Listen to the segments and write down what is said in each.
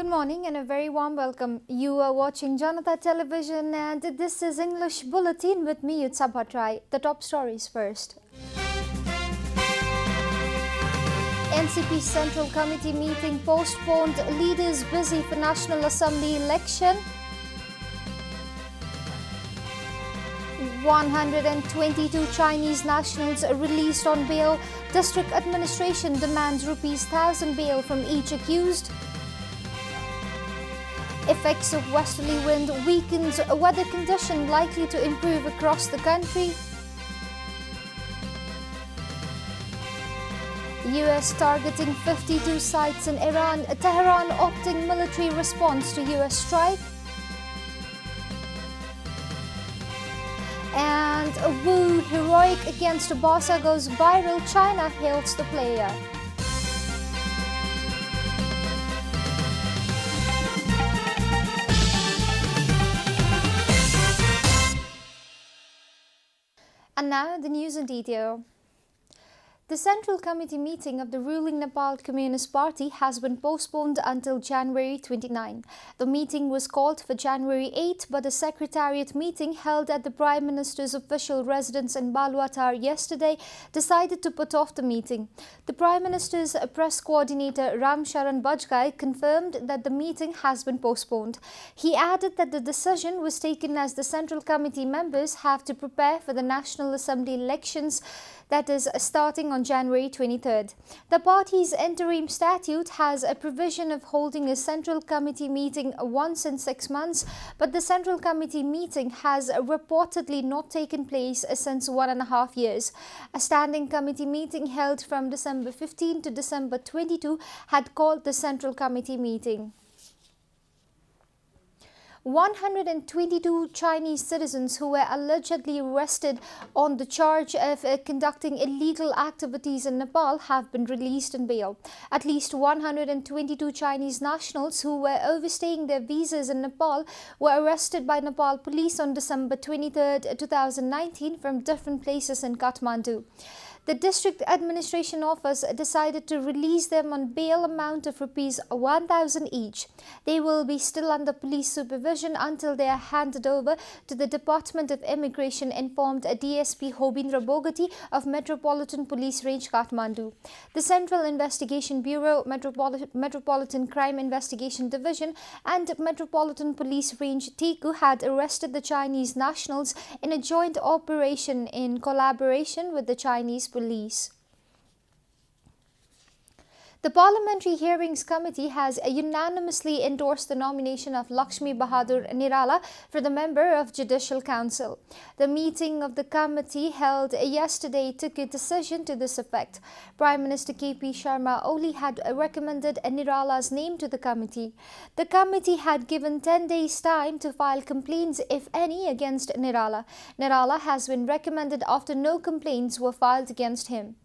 morning and a very warm welcome. You are watching JanataTelevision and this is English Bulletin with me, Utsa Bhattrai. The top stories first. NCP Central Committee meeting postponed. Leaders busy for National Assembly election. 122 Chinese nationals released on bail. District administration demands ₹1,000 bail from each accused. Effects of westerly wind weakens, weather condition likely to improve across the country. US targeting 52 sites in Iran, Tehran opting military response to US strike. And Wu heroic against Barca goes viral, China hails the player. And now the news in detail. The Central Committee meeting of the ruling Nepal Communist Party has been postponed until January 29. The meeting was called for January 8, but a secretariat meeting held at the Prime Minister's official residence in Baluatar yesterday decided to put off the meeting. The Prime Minister's press coordinator Ram Sharan Bajgai confirmed that the meeting has been postponed. He added that the decision was taken as the Central Committee members have to prepare for the National Assembly elections that is starting on January 23rd. The party's interim statute has a provision of holding a Central Committee meeting once in 6 months, but the Central Committee meeting has reportedly not taken place since 1.5 years. A standing committee meeting held from December 15 to December 22 had called the Central Committee meeting. 122 Chinese citizens who were allegedly arrested on the charge of conducting illegal activities in Nepal have been released on bail. At least 122 Chinese nationals who were overstaying their visas in Nepal were arrested by Nepal police on December 23, 2019 from different places in Kathmandu. The district administration office decided to release them on bail amount of ₹1,000 each. They will be still under police supervision until they are handed over to the Department of Immigration, informed DSP Hobindra Bogati of Metropolitan Police Range Kathmandu. The Central Investigation Bureau, Metropolitan Crime Investigation Division and Metropolitan Police Range Teku had arrested the Chinese nationals in a joint operation in collaboration with the Chinese police. The Parliamentary Hearings Committee has unanimously endorsed the nomination of Lakshmi Bahadur Nirala for the member of Judicial Council. The meeting of the committee held yesterday took a decision to this effect. Prime Minister KP Sharma Oli had recommended Nirala's name to the committee. The committee had given 10 days time to file complaints, if any, against Nirala. Nirala has been recommended after no complaints were filed against him.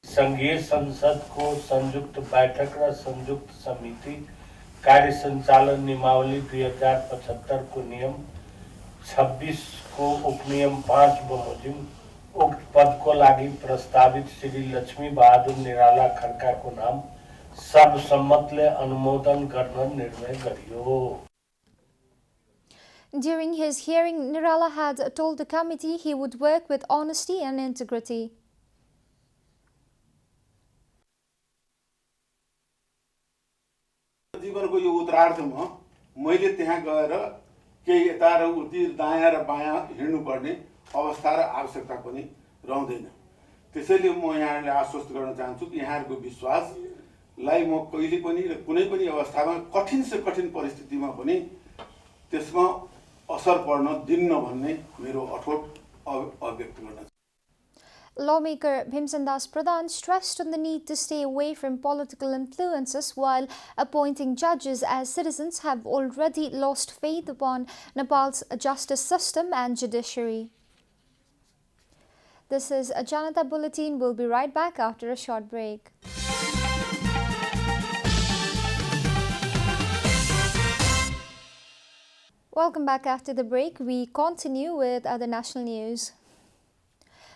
संघीय संसद को संयुक्त बैठक र संयुक्त समिति कार्य संचालन नियमावली 2075 को नियम 26 को उपनियम 5 बमोजिम उक्त पद को लागि प्रस्तावित श्री लक्ष्मी बहादुर निराला खड्का को नाम सर्वसम्मतले अनुमोदन गर्न निर्णय गरियो. During his hearing, Nirala had told the committee he would work with honesty and integrity. जीवनको यो उत्तरार्धमा मैले त्यहाँ गएर केही यता र उति दायाँ र बायाँ हिँड्नु पर्ने अवस्था र आवश्यकता पनि रहँदैन. त्यसैले म यहाँहरुलाई आश्वस्त गर्न चाहन्छु कि यहाँहरुको विश्वासलाई म कहिले पनि र कुनै पनि अवस्थामा कठिन से कठिन परिस्थितिमा पनि त्यसमा असर पर्न दिन्न भन्ने मेरो अठोट अभिव्यक्त गर्न. Lawmaker Bhimsandas Pradhan stressed on the need to stay away from political influences while appointing judges, as citizens have already lost faith upon Nepal's justice system and judiciary. This is a Janata Bulletin. We'll be right back after a short break. Welcome back after the break. We continue with other national news.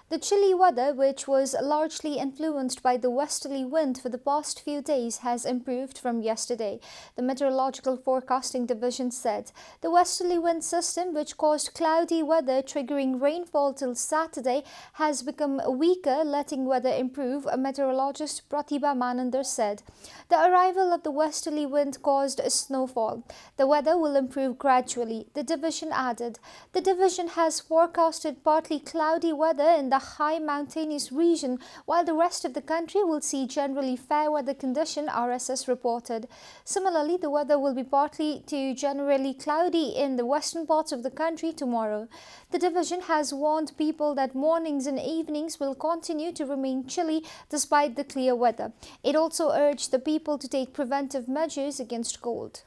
The chilly weather, which was largely influenced by the westerly wind for the past few days, has improved from yesterday, the Meteorological Forecasting Division said. The westerly wind system, which caused cloudy weather triggering rainfall till Saturday, has become weaker, letting weather improve, meteorologist Pratibha Manandar said. The arrival of the westerly wind caused a snowfall. The weather will improve gradually, the division added. The division has forecasted partly cloudy weather in the high mountainous region, while the rest of the country will see generally fair weather condition, RSS reported. Similarly, the weather will be partly to generally cloudy in the western parts of the country tomorrow. The division has warned people that mornings and evenings will continue to remain chilly despite the clear weather. It also urged the people to take preventive measures against cold.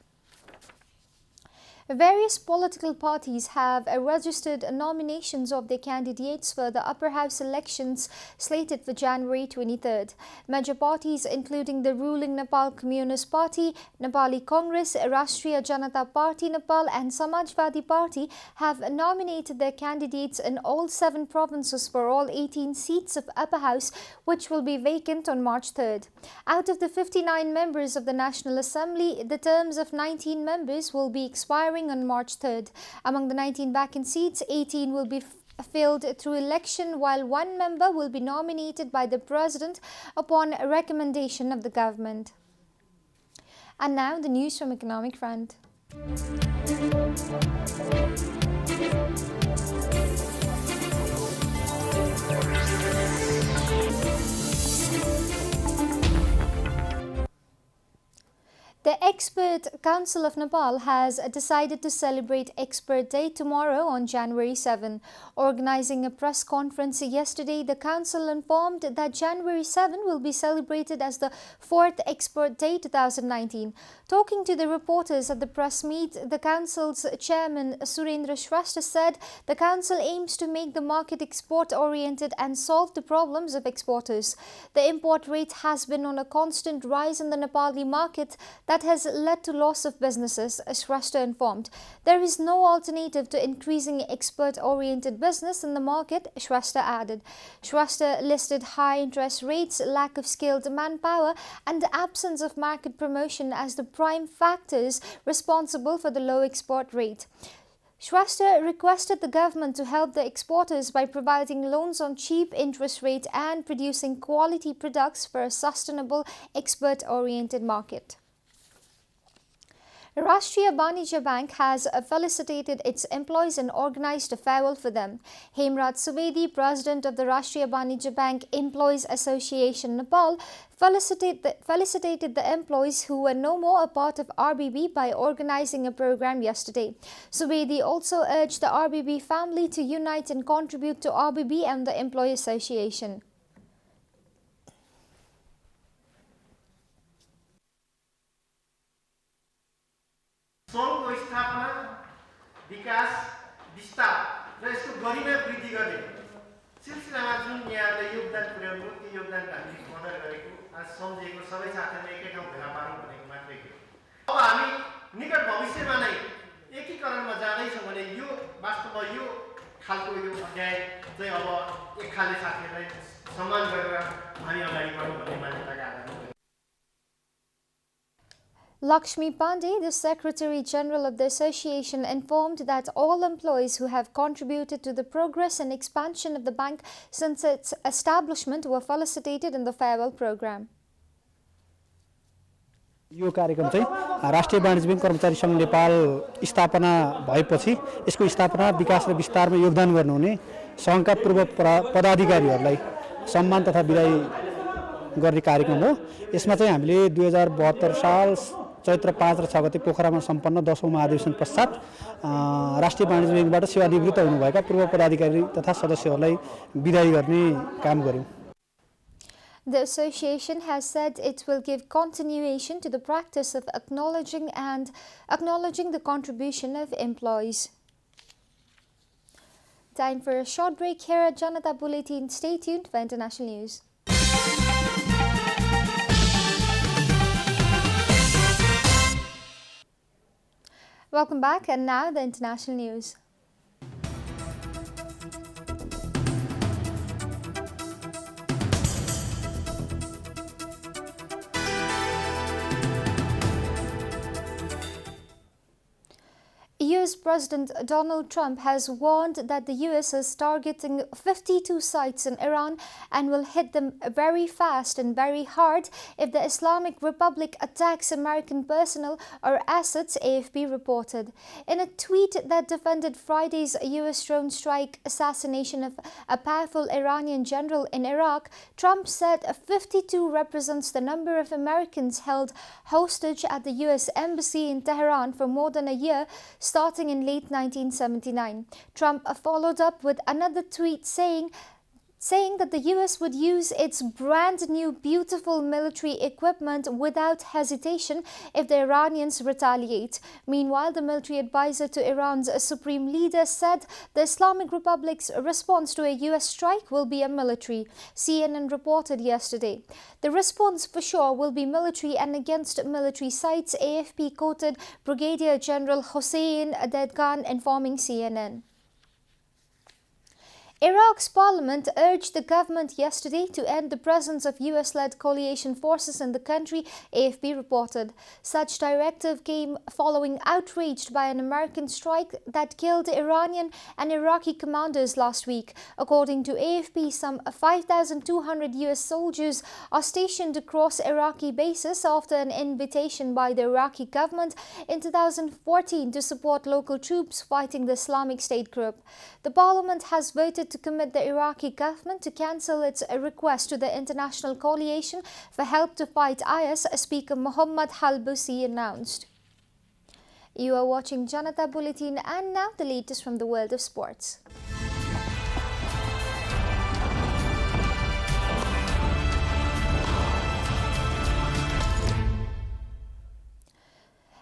Various political parties have registered nominations of their candidates for the upper house elections slated for January 23rd. Major parties including the ruling Nepal Communist Party, Nepali Congress, Rashtriya Janata Party Nepal and Samajwadi Party have nominated their candidates in all 7 provinces for all 18 seats of upper house, which will be vacant on March 3rd. Out of the 59 members of the National Assembly, the terms of 19 members will be expiring on March 3rd. Among the 19 vacant seats, 18 will be filled through election, while 1 member will be nominated by the President upon recommendation of the government. And now the news from economic front. The Expert Council of Nepal has decided to celebrate Expert Day tomorrow on January 7. Organizing a press conference yesterday, the Council informed that January 7 will be celebrated as the 4th Expert Day 2019. Talking to the reporters at the press meet, the Council's Chairman Surendra Shrestha said the Council aims to make the market export-oriented and solve the problems of exporters. The import rate has been on a constant rise in the Nepali market that has led to loss of businesses, Shrestha informed. There is no alternative to increasing export-oriented business in the market, Shrestha added. Shrestha listed high interest rates, lack of skilled manpower and the absence of market promotion as the prime factors responsible for the low export rate. Shrestha requested the government to help the exporters by providing loans on cheap interest rates and producing quality products for a sustainable export-oriented market. Rashtriya Banijya Bank has felicitated its employees and organized a farewell for them. Hemraj Subedi, president of the Rashtriya Banijya Bank Employees Association Nepal, felicitated the employees who were no more a part of RBB by organizing a program yesterday. Subedi also urged the RBB family to unite and contribute to RBB and the Employee Association. सङ्घको स्थापना, विकास, विस्तार र यसको गरिमा वृद्धि गर्ने सिलसिलामा जुन यहाँले योगदान पुर्याउनु, त्यो योगदानका हामी अनर गरेको आज सम्झेको सबै साथीहरूलाई एकै ठाउँ भेला पारौँ भनेको मात्रै हो। अब हामी निकट भविष्यमा नै एकीकरणमा जाँदैछौँ भने यो वास्तवमा यो खालको यो अध्याय चाहिँ अब एक खाले साथीहरूलाई सम्मान गरेर हामी अगाडि बढौँ भन्ने मान्यताका आधारमा। Lakshmi Pandey, the Secretary General of the Association, informed that all employees who have contributed to the progress and expansion of the bank since its establishment were felicitated in the farewell program. यो कार्यक्रम चाहिँ राष्ट्रिय वाणिज्य bank कर्मचारी संघ नेपाल स्थापना भएपछि यसको स्थापना विकास र विस्तारमा योगदान गर्नुहुने संघका पूर्व पदाधिकारीहरूलाई सम्मान तथा विदाई गर्ने कार्यक्रम हो। यसमा चाहिँ हामीले 2072 साल चैत्र 5 र 6 गते पोखरामा सम्पन्न 10औं महाधिवेशन पश्चात राष्ट्रिय वाणिज्य ब्याङ्कबाट सेवानिवृत्त हुनुभएका पूर्व पदाधिकारी तथा सदस्यहरूलाई बिदाई गर्ने काम गर्यौं। The association has said it will give continuation to the practice of acknowledging the contribution of employees. Time for a short break here at Janata Bulletin. Stay tuned for international news. Welcome back, and now the international news. US President Donald Trump has warned that the US is targeting 52 sites in Iran and will hit them very fast and very hard if the Islamic Republic attacks American personnel or assets, AFP reported. In a tweet that defended Friday's US drone strike assassination of a powerful Iranian general in Iraq, Trump said 52 represents the number of Americans held hostage at the US Embassy in Tehran for more than a year, starting in late 1979. Trump followed up with another tweet saying that the US would use its brand new beautiful military equipment without hesitation if the Iranians retaliate. Meanwhile, the military advisor to Iran's supreme leader said the Islamic Republic's response to a US strike will be a military. CNN reported yesterday. The response for sure will be military and against military sites, AFP quoted Brigadier General Hossein Dadgan informing CNN. Iraq's parliament urged the government yesterday to end the presence of US-led coalition forces in the country, AFP reported. Such directive came following outrage by an American strike that killed Iranian and Iraqi commanders last week. According to AFP, some 5,200 US soldiers are stationed across Iraqi bases after an invitation by the Iraqi government in 2014 to support local troops fighting the Islamic State group. The parliament has voted to commit the Iraqi government to cancel its request to the international coalition for help to fight IS, Speaker Mohammad Halbusi announced. You are watching Janata Bulletin, and now the latest from the world of sports.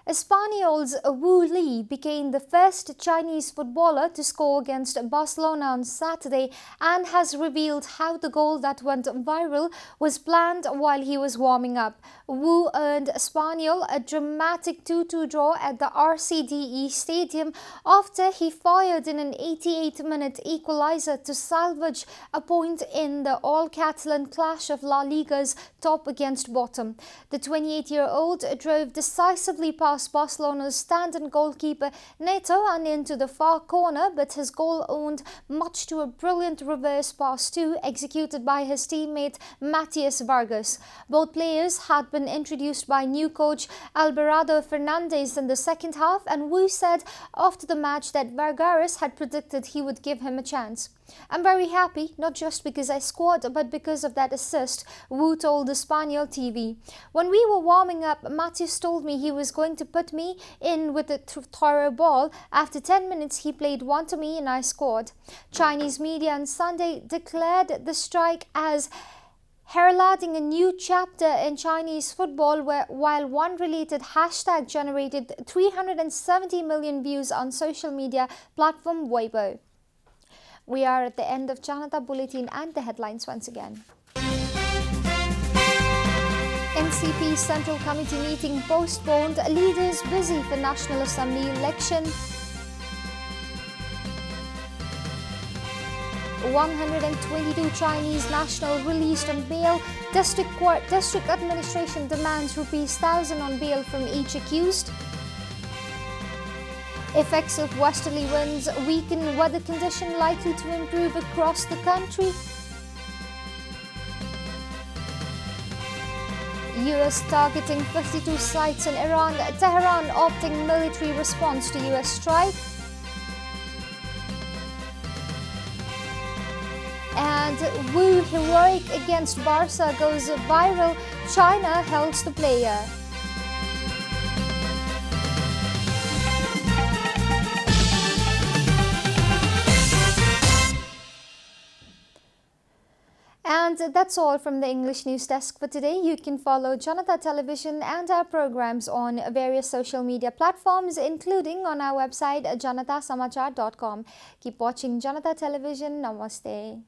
Espanyol's Wu Li became the first Chinese footballer to score against Barcelona on Saturday and has revealed how the goal that went viral was planned while he was warming up. Wu earned Espanyol a dramatic 2-2 draw at the RCDE Stadium after he fired in an 88-minute equalizer to salvage a point in the all-Catalan clash of La Liga's top against bottom. The 28-year-old drove decisively past Barcelona's stand-in goalkeeper Neto and into the far corner, but his goal owed much to a brilliant reverse pass too, executed by his teammate Matias Vargas. Both players had been introduced by new coach Alberardo Fernandez in the second half, and Wu said after the match that Vargas had predicted he would give him a chance. "I'm very happy, not just because I scored, but because of that assist," Wu told Espanyol TV. "When we were warming up, Matias told me he was going to put me in with a thorough ball. After 10 minutes, he played one to me and I scored." Chinese media on Sunday declared the strike as heralding a new chapter in Chinese football, while one related hashtag generated 370 million views on social media platform Weibo. We are at the end of Janata Bulletin, and the headlines once again. NCP Central Committee meeting postponed, leaders busy for National Assembly election. 122 Chinese nationals released on bail. District administration demands ₹1,000 on bail from each accused. Effects of westerly winds weaken weather condition likely to improve across the country. US targeting 52 sites in Iran. Tehran opting military response to US strike. And Wu heroic against Barca goes viral. China holds the player. And that's all from the English News Desk for today. You can follow Janata Television and our programs on various social media platforms, including on our website janatasamachar.com. Keep watching Janata Television. Namaste.